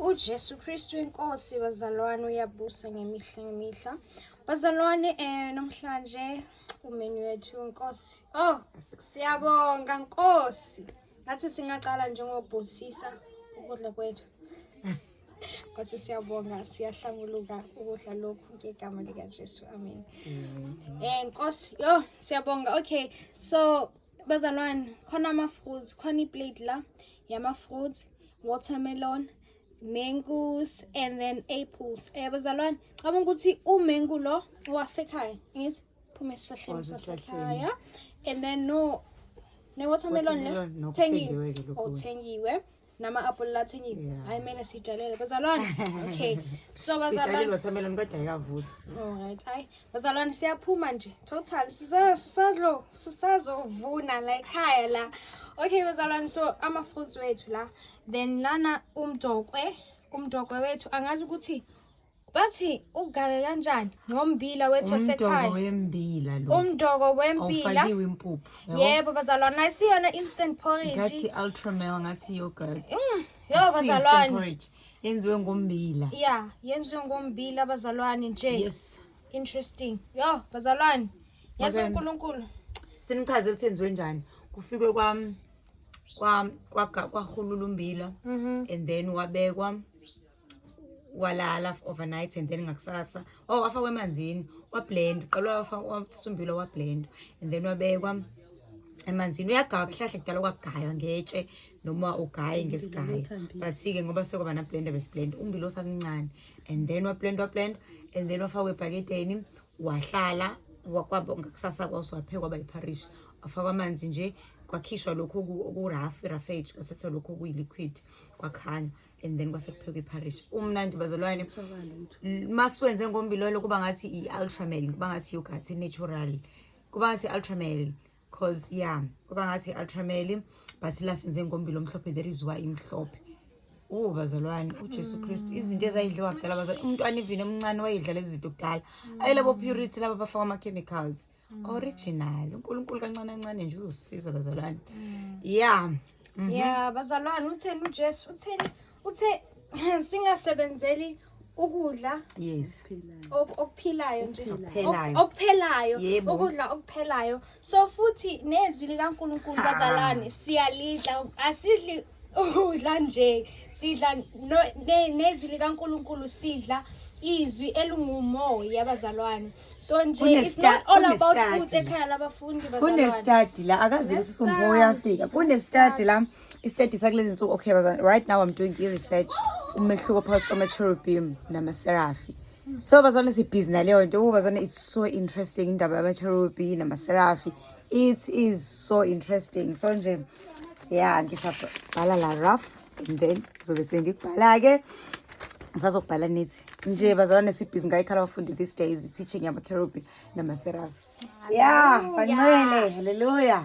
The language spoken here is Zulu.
uJesu Kristu inkosi bazalwane uyabusa ngemihla. Bazalwane namhlanje umenu wethu inkosi. Oh, siyabonga Nkosi. Ngathi singaqala njengobhosisa ukudla kwethu. Kwathi siyabonga siyahlanguluka ukudla lokhu ngegama lika Jesu. Amen. Nkosi, siyabonga. Okay. So bazalwane khona ama fruits, khona iplate la yama fruits, watermelon, mangoes and then apples. Bazalwane, cabanga ukuthi umango lo wasekhaya, ngithi phuma esihlahleni sasekhaya. And then ne watermelon le thengiwe. Nama apple la thengiwe. Hayi mina sitshalele bazalwane. Okay. So bazalwane sitshalele watermelon kodwa ayikavuthi. Alright. Hayi bazalwane siyaphuma nje. Total sisazovuna la ekhaya la. Okay bazalwane, so ama fruits wethu la. Then lana umdokwe wethu angazi ukuthi bathi ugabe kanjani ngombila wethu wasekhaya. Umdoko wembila lo. Umdoko wembila. Awufakiwe impuphu. Yebo bazalwane, nasiyona instant porridge. Ngathi ultramel, ngathi yogurt. Yo bazalwane. Yenziwe ngombila. Yeah, yenziwe ngombila bazalwane nje. Yes. Interesting. Yo bazalwane. Yesu uNkulunkulu. Sinichaze ukuthi yenziwe njani. Kufike kwahulula umbila and then wabekwa walala overnight and then ngakusasa wafakwa emanzini wablend uqala wasumbila wablend and then wabekwa emanzini uyagaya kuhlahle kudala kwagaya ngetshe noma ugaye ngesigayi but sike ngoba sekuba na blender besiblend umbila osamncane and then wablend and then wafakwa ebhaketeni wahlala wakwaba ngakusasa kwaswaphekwa bayiparish afakwa amanzi nje kwakhishwa lokho okurafage kwathatha lokho kuyiliquid kwakhanya and then kwasekuphekwa iparish umnandi bazalwane masiwenze ngombilo lo kuba ngathi iultramel kuba ngathi yogurt natural kuba ngathi ultramel cause kuba ngathi ultramel but la senze ngombilo omhlophe there is why imhlophe bazalwane uJesu Kristu izinto ezayidliwa kudala bazalwane umntwana ivini emncane wayidla lezi zinto kudala ayilabo purity laba bafaka ama chemicals original uNkulunkulu kancane nje uzosiza bazalwane. Bazalwane utheni uJesu uthe singasebenzeli ukudla okuphilayo nje okuphelayo ukudla okuphelayo so futhi nezwi likaNkulunkulu bazalwane siyalidla asidli ukudla nje sidla nezwi likaNkulunkulu sidla izwi elingumoya bazalwane so nje it's not all about food ekhaya labafundi bazalwane kune study la akazi usisumbo uyafika kune study la istudy sakulezi insuku okay bazalwane right now I'm doing research umehluko phakathi kwama cherubim nama serafi so bazalwane sibhizinale leyo nto bazalwane it's so interesting indaba yama cherubim nama serafi it is so interesting so nje ngisabhala la rough and then zobe sengikubhala ke ngisazobhala nithi nje bazalwane sibhizi ngayikhala abafundi these days teaching yama cherubim nama serafi bancwele haleluya.